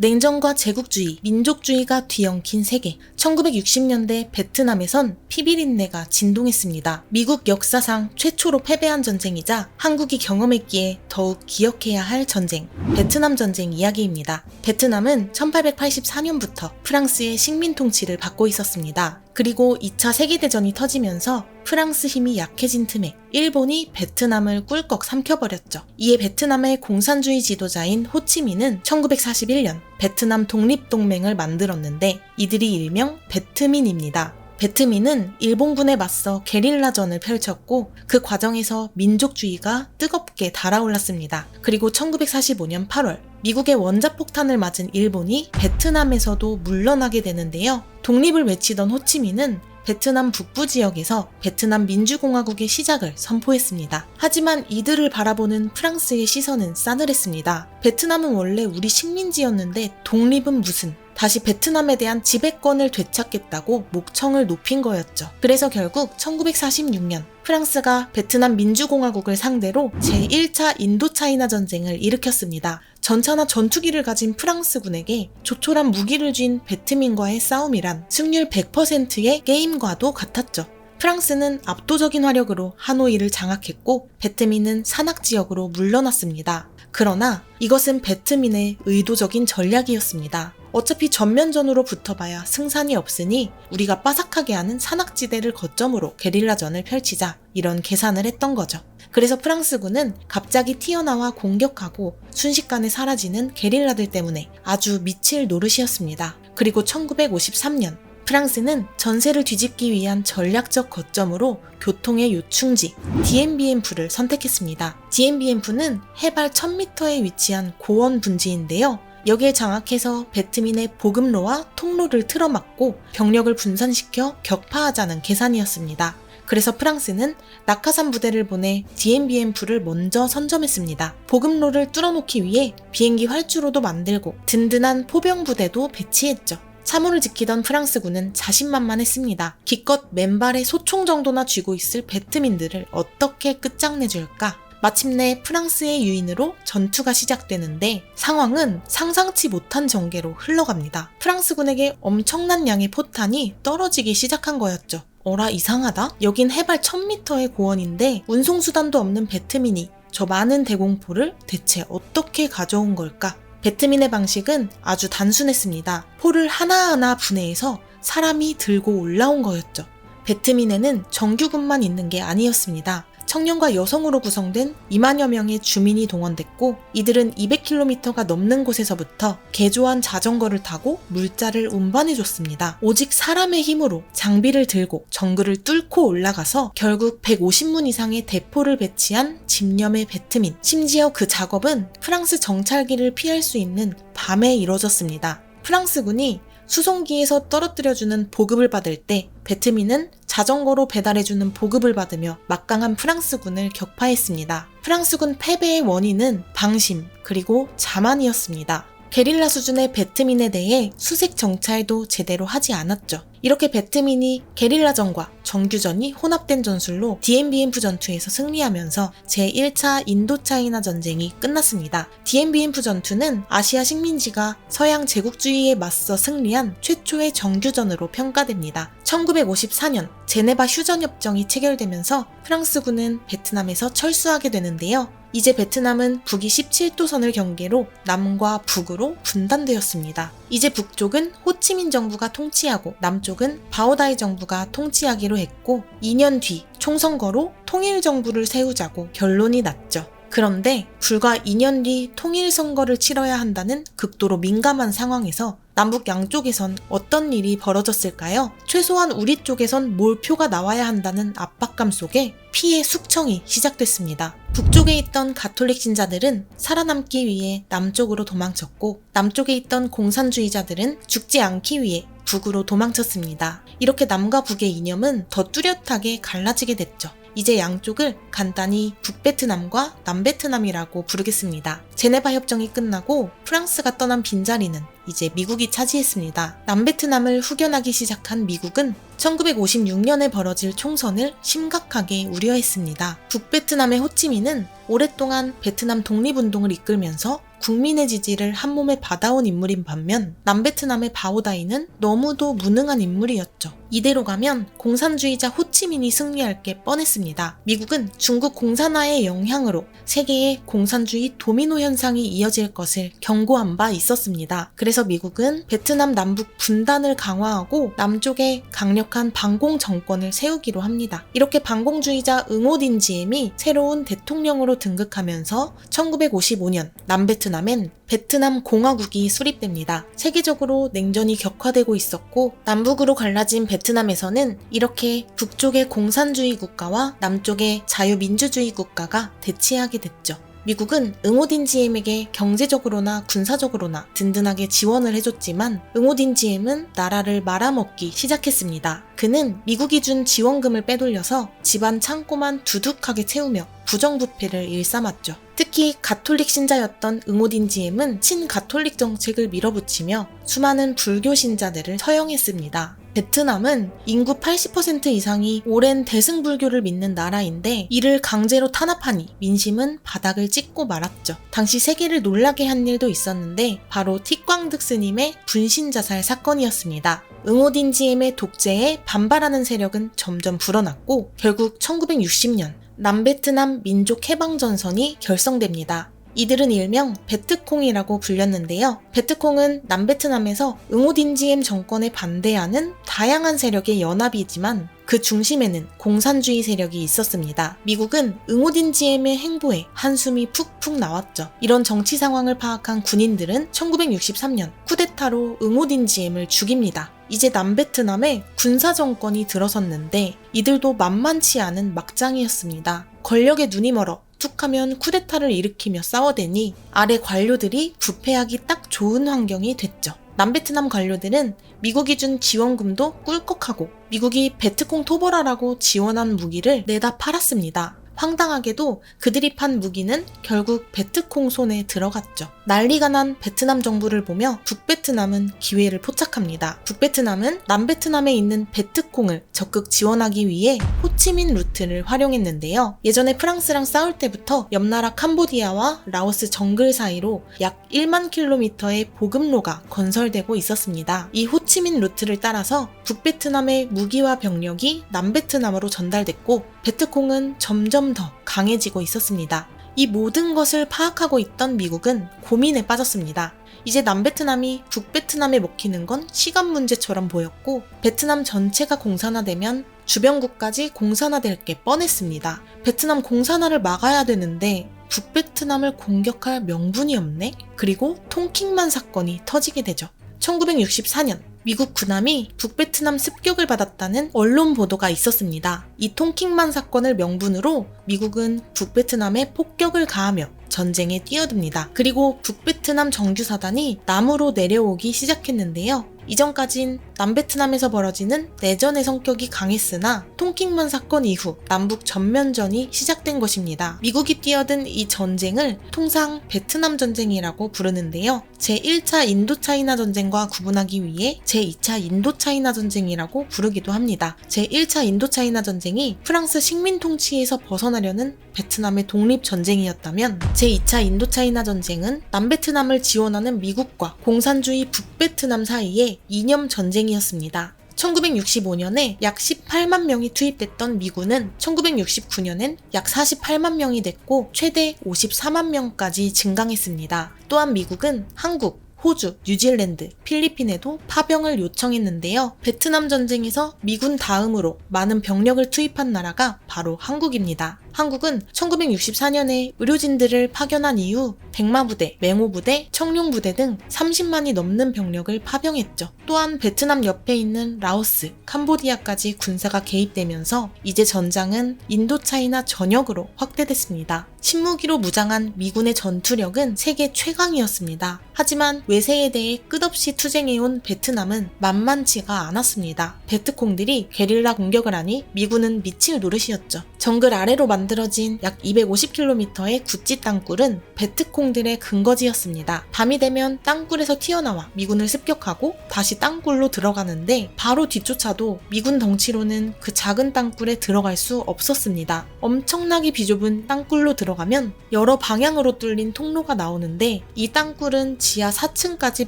냉전과 제국주의, 민족주의가 뒤엉킨 세계. 1960년대 베트남에선 피비린내가 진동했습니다. 미국 역사상 최초로 패배한 전쟁이자 한국이 경험했기에 더욱 기억해야 할 전쟁. 베트남 전쟁 이야기입니다. 베트남은 1884년부터 프랑스의 식민 통치를 받고 있었습니다. 그리고 2차 세계대전이 터지면서 프랑스 힘이 약해진 틈에 일본이 베트남을 꿀꺽 삼켜버렸죠. 이에 베트남의 공산주의 지도자인 호치민은 1941년 베트남 독립동맹을 만들었는데 이들이 일명 베트민입니다. 베트민은 일본군에 맞서 게릴라전을 펼쳤고 그 과정에서 민족주의가 뜨겁게 달아올랐습니다. 그리고 1945년 8월 미국의 원자폭탄을 맞은 일본이 베트남에서도 물러나게 되는데요. 독립을 외치던 호치민은 베트남 북부 지역에서 베트남 민주공화국의 시작을 선포했습니다. 하지만 이들을 바라보는 프랑스의 시선은 싸늘했습니다. 베트남은 원래 우리 식민지였는데 독립은 무슨? 다시 베트남에 대한 지배권을 되찾겠다고 목청을 높인 거였죠. 그래서 결국 1946년 프랑스가 베트남 민주공화국을 상대로 제1차 인도차이나 전쟁을 일으켰습니다. 전차나 전투기를 가진 프랑스군에게 조촐한 무기를 쥔 베트민과의 싸움이란 승률 100%의 게임과도 같았죠. 프랑스는 압도적인 화력으로 하노이를 장악했고 베트민은 산악지역으로 물러났습니다. 그러나 이것은 베트민의 의도적인 전략이었습니다. 어차피 전면전으로 붙어봐야 승산이 없으니 우리가 빠삭하게 하는 산악지대를 거점으로 게릴라전을 펼치자 이런 계산을 했던 거죠. 그래서 프랑스군은 갑자기 튀어나와 공격하고 순식간에 사라지는 게릴라들 때문에 아주 미칠 노릇이었습니다. 그리고 1953년 프랑스는 전세를 뒤집기 위한 전략적 거점으로 교통의 요충지 디엠비엠프를 선택했습니다. 디엠비엠프는 해발 1000m에 위치한 고원 분지인데요. 여기에 장악해서 베트민의 보급로와 통로를 틀어막고 병력을 분산시켜 격파하자는 계산이었습니다. 그래서 프랑스는 낙하산 부대를 보내 디엠비엠프를 먼저 선점했습니다. 보급로를 뚫어놓기 위해 비행기 활주로도 만들고 든든한 포병 부대도 배치했죠. 참호를 지키던 프랑스군은 자신만만했습니다. 기껏 맨발에 소총 정도나 쥐고 있을 베트민들을 어떻게 끝장내줄까? 마침내 프랑스의 유인으로 전투가 시작되는데 상황은 상상치 못한 전개로 흘러갑니다. 프랑스군에게 엄청난 양의 포탄이 떨어지기 시작한 거였죠. 어라 이상하다? 여긴 해발 1000m의 고원인데 운송수단도 없는 베트민이 저 많은 대공포를 대체 어떻게 가져온 걸까? 베트민의 방식은 아주 단순했습니다. 포를 하나하나 분해해서 사람이 들고 올라온 거였죠. 베트민에는 정규군만 있는 게 아니었습니다. 청년과 여성으로 구성된 2만여 명의 주민이 동원됐고 이들은 200km가 넘는 곳에서부터 개조한 자전거를 타고 물자를 운반해줬습니다. 오직 사람의 힘으로 장비를 들고 정글을 뚫고 올라가서 결국 150문 이상의 대포를 배치한 집념의 베트민. 심지어 그 작업은 프랑스 정찰기를 피할 수 있는 밤에 이뤄졌습니다. 프랑스군이 수송기에서 떨어뜨려주는 보급을 받을 때 베트민은 자전거로 배달해주는 보급을 받으며 막강한 프랑스군을 격파했습니다. 프랑스군 패배의 원인은 방심 그리고 자만이었습니다. 게릴라 수준의 베트민에 대해 수색 정찰도 제대로 하지 않았죠. 이렇게 베트민이 게릴라전과 정규전이 혼합된 전술로 디엠비엠프 전투에서 승리하면서 제1차 인도차이나 전쟁이 끝났습니다. 디엠비엠프 전투는 아시아 식민지가 서양 제국주의에 맞서 승리한 최초의 정규전으로 평가됩니다. 1954년 제네바 휴전협정이 체결되면서 프랑스군은 베트남에서 철수하게 되는데요. 이제 베트남은 북위 17도선을 경계로 남과 북으로 분단되었습니다. 이제 북쪽은 호치민 정부가 통치하고 남쪽은 바오다이 정부가 통치하기로 했고 2년 뒤 총선거로 통일정부를 세우자고 결론이 났죠. 그런데 불과 2년 뒤 통일선거를 치러야 한다는 극도로 민감한 상황에서 남북 양쪽에선 어떤 일이 벌어졌을까요? 최소한 우리 쪽에선 몰표가 나와야 한다는 압박감 속에 피해 숙청이 시작됐습니다. 북쪽에 있던 가톨릭 신자들은 살아남기 위해 남쪽으로 도망쳤고 남쪽에 있던 공산주의자들은 죽지 않기 위해 북으로 도망쳤습니다. 이렇게 남과 북의 이념은 더 뚜렷하게 갈라지게 됐죠. 이제 양쪽을 간단히 북베트남과 남베트남이라고 부르겠습니다. 제네바 협정이 끝나고 프랑스가 떠난 빈자리는 이제 미국이 차지했습니다. 남베트남을 후견하기 시작한 미국은 1956년에 벌어질 총선을 심각하게 우려했습니다. 북베트남의 호치민은 오랫동안 베트남 독립운동을 이끌면서 국민의 지지를 한몸에 받아온 인물인 반면 남베트남의 바오다이는 너무도 무능한 인물이었죠. 이대로 가면 공산주의자 호치민이 승리할 게 뻔했습니다. 미국은 중국 공산화의 영향으로 세계의 공산주의 도미노 현상이 이어질 것을 경고한 바 있었습니다. 그래서 미국은 베트남 남북 분단을 강화하고 남쪽에 강력한 반공 정권을 세우기로 합니다. 이렇게 반공주의자 응호딘지엠이 새로운 대통령으로 등극하면서 1955년 남베트남엔 베트남 공화국이 수립됩니다. 세계적으로 냉전이 격화되고 있었고 남북으로 갈라진 베트남에서는 이렇게 북쪽의 공산주의 국가와 남쪽의 자유민주주의 국가가 대치하게 됐죠. 미국은 응호딘지엠에게 경제적으로나 군사적으로나 든든하게 지원을 해줬지만 응호딘지엠은 나라를 말아먹기 시작했습니다. 그는 미국이 준 지원금을 빼돌려서 집안 창고만 두둑하게 채우며 부정부패를 일삼았죠. 특히 가톨릭 신자였던 응호딘지엠은 친가톨릭 정책을 밀어붙이며 수많은 불교 신자들을 처형했습니다. 베트남은 인구 80% 이상이 오랜 대승불교를 믿는 나라인데 이를 강제로 탄압하니 민심은 바닥을 찍고 말았죠. 당시 세계를 놀라게 한 일도 있었는데 바로 틱광득 스님의 분신자살 사건이었습니다. 응호딘지엠의 독재에 반발하는 세력은 점점 불어났고 결국 1960년 남베트남 민족해방전선이 결성됩니다. 이들은 일명 베트콩이라고 불렸는데요. 베트콩은 남베트남에서 응호딘지엠 정권에 반대하는 다양한 세력의 연합이지만 그 중심에는 공산주의 세력이 있었습니다. 미국은 응호딘지엠의 행보에 한숨이 푹푹 나왔죠. 이런 정치 상황을 파악한 군인들은 1963년 쿠데타로 응호딘지엠을 죽입니다. 이제 남베트남에 군사정권이 들어섰는데 이들도 만만치 않은 막장이었습니다. 권력에 눈이 멀어 툭하면 쿠데타를 일으키며 싸워대니 아래 관료들이 부패하기 딱 좋은 환경이 됐죠. 남베트남 관료들은 미국이 준 지원금도 꿀꺽하고 미국이 베트콩 토벌하라고 지원한 무기를 내다 팔았습니다. 황당하게도 그들이 판 무기는 결국 베트콩 손에 들어갔죠. 난리가 난 베트남 정부를 보며 북베트남은 기회를 포착합니다. 북베트남은 남베트남에 있는 베트콩을 적극 지원하기 위해 호치민 루트를 활용했는데요. 예전에 프랑스랑 싸울 때부터 옆나라 캄보디아와 라오스 정글 사이로 약 1만 킬로미터의 보급로가 건설되고 있었습니다. 이 호치민 루트를 따라서 북베트남의 무기와 병력이 남베트남으로 전달됐고 베트콩은 점점 더 강해지고 있었습니다. 이 모든 것을 파악하고 있던 미국은 고민에 빠졌습니다. 이제 남베트남이 북베트남에 먹히는 건 시간 문제처럼 보였고 베트남 전체가 공산화되면 주변국까지 공산화될 게 뻔했습니다. 베트남 공산화를 막아야 되는데 북베트남을 공격할 명분이 없네? 그리고 통킹만 사건이 터지게 되죠. 1964년 미국 군함이 북베트남 습격을 받았다는 언론 보도가 있었습니다. 이 통킹만 사건을 명분으로 미국은 북베트남에 폭격을 가하며 전쟁에 뛰어듭니다. 그리고 북베트남 정규사단이 남으로 내려오기 시작했는데요. 이전까진 남베트남에서 벌어지는 내전의 성격이 강했으나 통킹만 사건 이후 남북 전면전이 시작된 것입니다. 미국이 뛰어든 이 전쟁을 통상 베트남 전쟁이라고 부르는데요. 제1차 인도차이나 전쟁과 구분하기 위해 제2차 인도차이나 전쟁이라고 부르기도 합니다. 제1차 인도차이나 전쟁이 프랑스 식민 통치에서 벗어나려는 베트남의 독립전쟁이었다면 제2차 인도차이나 전쟁은 남베트남을 지원하는 미국과 공산주의 북베트남 사이에 이념 전쟁이었습니다. 1965년에 약 18만 명이 투입됐던 미군은 1969년엔 약 48만 명이 됐고 최대 54만 명까지 증강했습니다. 또한 미국은 한국, 호주, 뉴질랜드, 필리핀에도 파병을 요청했는데요. 베트남 전쟁에서 미군 다음으로 많은 병력을 투입한 나라가 바로 한국입니다. 한국은 1964년에 의료진들을 파견한 이후 백마부대, 맹호부대, 청룡부대 등 30만이 넘는 병력을 파병했죠. 또한 베트남 옆에 있는 라오스, 캄보디아까지 군사가 개입되면서 이제 전장은 인도차이나 전역으로 확대됐습니다. 신무기로 무장한 미군의 전투력은 세계 최강이었습니다. 하지만 외세에 대해 끝없이 투쟁해온 베트남은 만만치가 않았습니다. 베트콩들이 게릴라 공격을 하니 미군은 미칠 노릇이었죠. 정글 아래로 만든 만들어진 약 250km의 구찌 땅굴은 베트콩들의 근거지였습니다. 밤이 되면 땅굴에서 튀어나와 미군을 습격하고 다시 땅굴로 들어가는데 바로 뒤쫓아도 미군 덩치로는 그 작은 땅굴에 들어갈 수 없었습니다. 엄청나게 비좁은 땅굴로 들어가면 여러 방향으로 뚫린 통로가 나오는데 이 땅굴은 지하 4층까지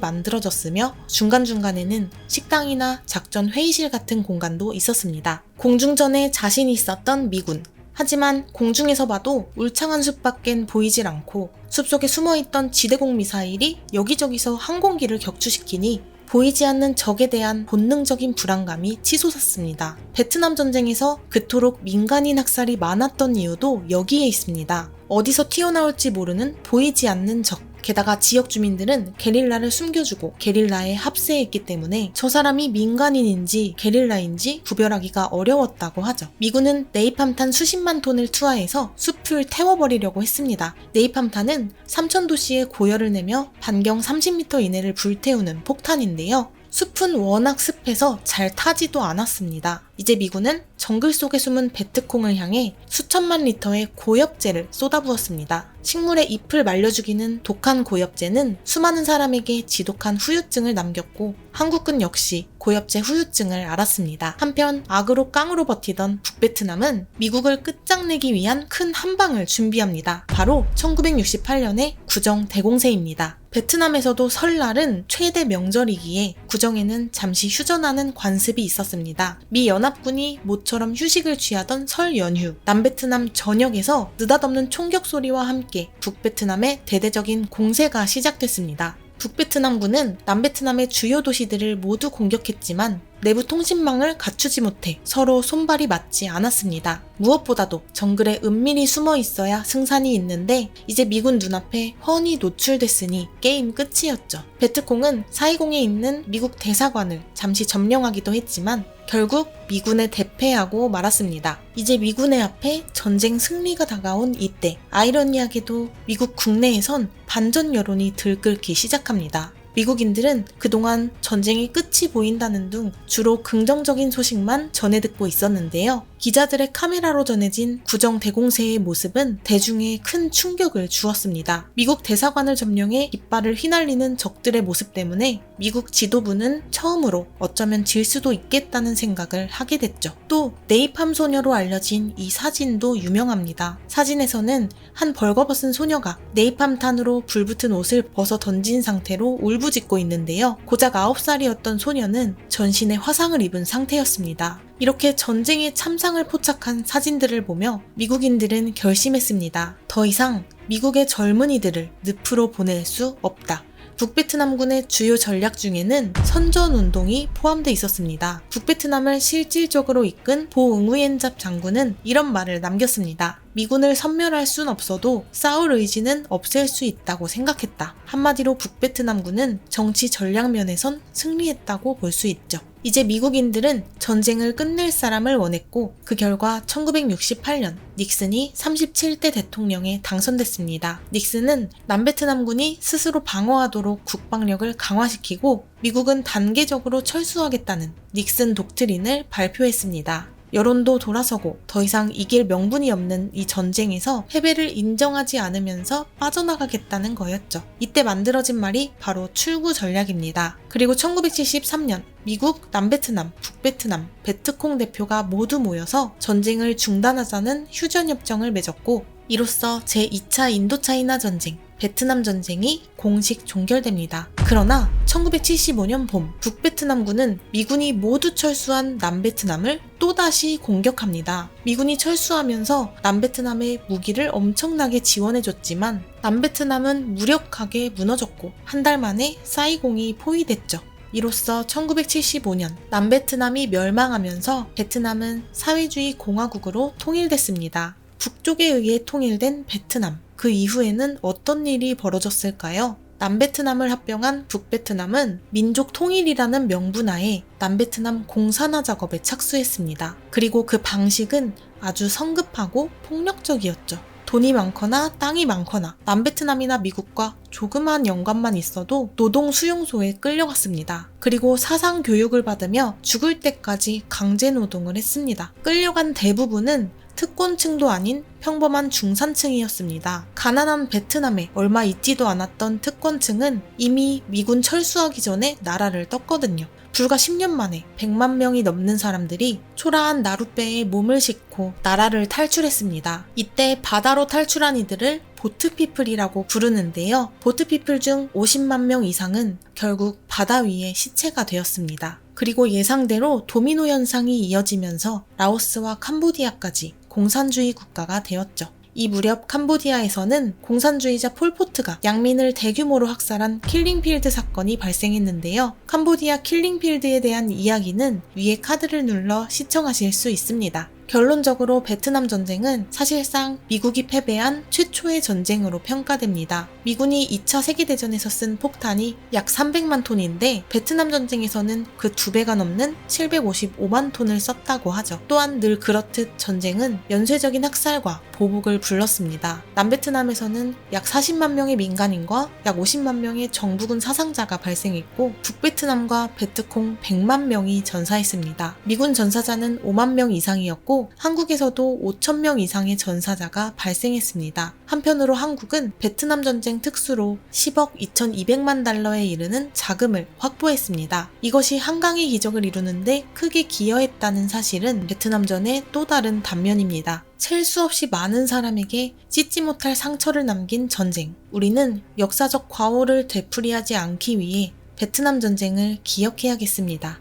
만들어졌으며 중간중간에는 식당이나 작전 회의실 같은 공간도 있었습니다. 공중전에 자신이 있었던 미군. 하지만 공중에서 봐도 울창한 숲밖엔 보이질 않고 숲속에 숨어있던 지대공 미사일이 여기저기서 항공기를 격추시키니 보이지 않는 적에 대한 본능적인 불안감이 치솟았습니다. 베트남 전쟁에서 그토록 민간인 학살이 많았던 이유도 여기에 있습니다. 어디서 튀어나올지 모르는 보이지 않는 적. 게다가 지역 주민들은 게릴라를 숨겨주고 게릴라에 합세했기 때문에 저 사람이 민간인인지 게릴라인지 구별하기가 어려웠다고 하죠. 미군은 네이팜탄 수십만 톤을 투하해서 숲을 태워버리려고 했습니다. 네이팜탄은 3,000도씨의 고열을 내며 반경 30m 이내를 불태우는 폭탄인데요. 숲은 워낙 습해서 잘 타지도 않았습니다. 이제 미군은 정글 속에 숨은 베트콩을 향해 수천만 리터의 고엽제를 쏟아부었습니다. 식물의 잎을 말려 죽이는 독한 고엽제는 수많은 사람에게 지독한 후유증을 남겼고 한국군 역시 고엽제 후유증을 알았습니다. 한편 악으로 깡으로 버티던 북베트남은 미국을 끝장내기 위한 큰 한방을 준비합니다. 바로 1968년의 구정 대공세입니다. 베트남에서도 설날은 최대 명절이기에 구정에는 잠시 휴전하는 관습이 있었습니다. 미 연합군이 모처럼 휴식을 취하던 설 연휴, 남베트남 전역에서 느닷없는 총격 소리와 함께 북베트남의 대대적인 공세가 시작됐습니다. 북베트남군은 남베트남의 주요 도시들을 모두 공격했지만 내부 통신망을 갖추지 못해 서로 손발이 맞지 않았습니다. 무엇보다도 정글에 은밀히 숨어 있어야 승산이 있는데 이제 미군 눈앞에 훤히 노출됐으니 게임 끝이었죠. 베트콩은 420에 있는 미국 대사관을 잠시 점령하기도 했지만 결국 미군에 대패하고 말았습니다. 이제 미군의 앞에 전쟁 승리가 다가온 이때 아이러니하게도 미국 국내에선 반전 여론이 들끓기 시작합니다. 미국인들은 그동안 전쟁이 끝이 보인다는 둥 주로 긍정적인 소식만 전해 듣고 있었는데요. 기자들의 카메라로 전해진 구정 대공세의 모습은 대중에 큰 충격을 주었습니다. 미국 대사관을 점령해 깃발을 휘날리는 적들의 모습 때문에 미국 지도부는 처음으로 어쩌면 질 수도 있겠다는 생각을 하게 됐죠. 또 네이팜 소녀로 알려진 이 사진도 유명합니다. 사진에서는 한 벌거벗은 소녀가 네이팜탄으로 불붙은 옷을 벗어 던진 상태로 울부짖고 있는데요. 고작 9살이었던 소녀는 전신에 화상을 입은 상태였습니다. 이렇게 전쟁의 참상을 포착한 사진들을 보며 미국인들은 결심했습니다. 더 이상 미국의 젊은이들을 늪으로 보낼 수 없다. 북베트남군의 주요 전략 중에는 선전운동이 포함되어 있었습니다. 북베트남을 실질적으로 이끈 보응우옌잡 장군은 이런 말을 남겼습니다. 미군을 섬멸할 순 없어도 싸울 의지는 없앨 수 있다고 생각했다. 한마디로 북베트남군은 정치 전략 면에선 승리했다고 볼 수 있죠. 이제 미국인들은 전쟁을 끝낼 사람을 원했고 그 결과 1968년 닉슨이 37대 대통령에 당선됐습니다. 닉슨은 남베트남군이 스스로 방어하도록 국방력을 강화시키고 미국은 단계적으로 철수하겠다는 닉슨 독트린을 발표했습니다. 여론도 돌아서고 더 이상 이길 명분이 없는 이 전쟁에서 패배를 인정하지 않으면서 빠져나가겠다는 거였죠. 이때 만들어진 말이 바로 출구 전략입니다. 그리고 1973년 미국, 남베트남, 북베트남, 베트콩 대표가 모두 모여서 전쟁을 중단하자는 휴전협정을 맺었고 이로써 제2차 인도차이나 전쟁, 베트남 전쟁이 공식 종결됩니다. 그러나 1975년 봄 북베트남군은 미군이 모두 철수한 남베트남을 또다시 공격합니다. 미군이 철수하면서 남베트남에 무기를 엄청나게 지원해줬지만 남베트남은 무력하게 무너졌고 한 달 만에 사이공이 포위됐죠. 이로써 1975년 남베트남이 멸망하면서 베트남은 사회주의 공화국으로 통일됐습니다. 북쪽에 의해 통일된 베트남. 그 이후에는 어떤 일이 벌어졌을까요? 남베트남을 합병한 북베트남은 민족 통일이라는 명분하에 남베트남 공산화 작업에 착수했습니다. 그리고 그 방식은 아주 성급하고 폭력적이었죠. 돈이 많거나 땅이 많거나 남베트남이나 미국과 조그만 연관만 있어도 노동 수용소에 끌려갔습니다. 그리고 사상 교육을 받으며 죽을 때까지 강제 노동을 했습니다. 끌려간 대부분은 특권층도 아닌 평범한 중산층이었습니다. 가난한 베트남에 얼마 있지도 않았던 특권층은 이미 미군 철수하기 전에 나라를 떴거든요. 불과 10년 만에 100만 명이 넘는 사람들이 초라한 나룻배에 몸을 싣고 나라를 탈출했습니다. 이때 바다로 탈출한 이들을 보트피플이라고 부르는데요. 보트피플 중 50만 명 이상은 결국 바다 위에 시체가 되었습니다. 그리고 예상대로 도미노 현상이 이어지면서 라오스와 캄보디아까지 공산주의 국가가 되었죠. 이 무렵 캄보디아에서는 공산주의자 폴포트가 양민을 대규모로 학살한 킬링필드 사건이 발생했는데요. 캄보디아 킬링필드에 대한 이야기는 위에 카드를 눌러 시청하실 수 있습니다. 결론적으로 베트남 전쟁은 사실상 미국이 패배한 최초의 전쟁으로 평가됩니다. 미군이 2차 세계대전에서 쓴 폭탄이 약 300만 톤인데 베트남 전쟁에서는 그 2배가 넘는 755만 톤을 썼다고 하죠. 또한 늘 그렇듯 전쟁은 연쇄적인 학살과 보복을 불렀습니다. 남베트남에서는 약 40만 명의 민간인과 약 50만 명의 정부군 사상자가 발생했고 북베트남과 베트콩 100만 명이 전사했습니다. 미군 전사자는 5만 명 이상이었고 한국에서도 5천 명 이상의 전사자가 발생했습니다. 한편으로 한국은 베트남 전쟁 특수로 10억 2,200만 달러에 이르는 자금을 확보했습니다. 이것이 한강의 기적을 이루는데 크게 기여했다는 사실은 베트남전의 또 다른 단면입니다. 셀 수 없이 많은 사람에게 씻지 못할 상처를 남긴 전쟁. 우리는 역사적 과오를 되풀이하지 않기 위해 베트남 전쟁을 기억해야겠습니다.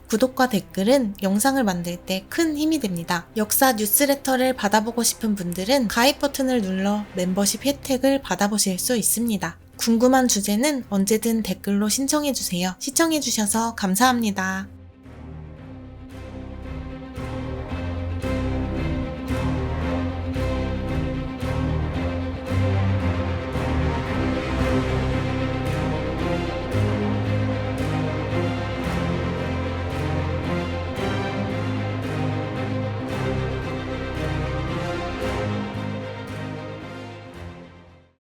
구독과 댓글은 영상을 만들 때 큰 힘이 됩니다. 역사 뉴스레터를 받아보고 싶은 분들은 가입 버튼을 눌러 멤버십 혜택을 받아보실 수 있습니다. 궁금한 주제는 언제든 댓글로 신청해주세요. 시청해주셔서 감사합니다.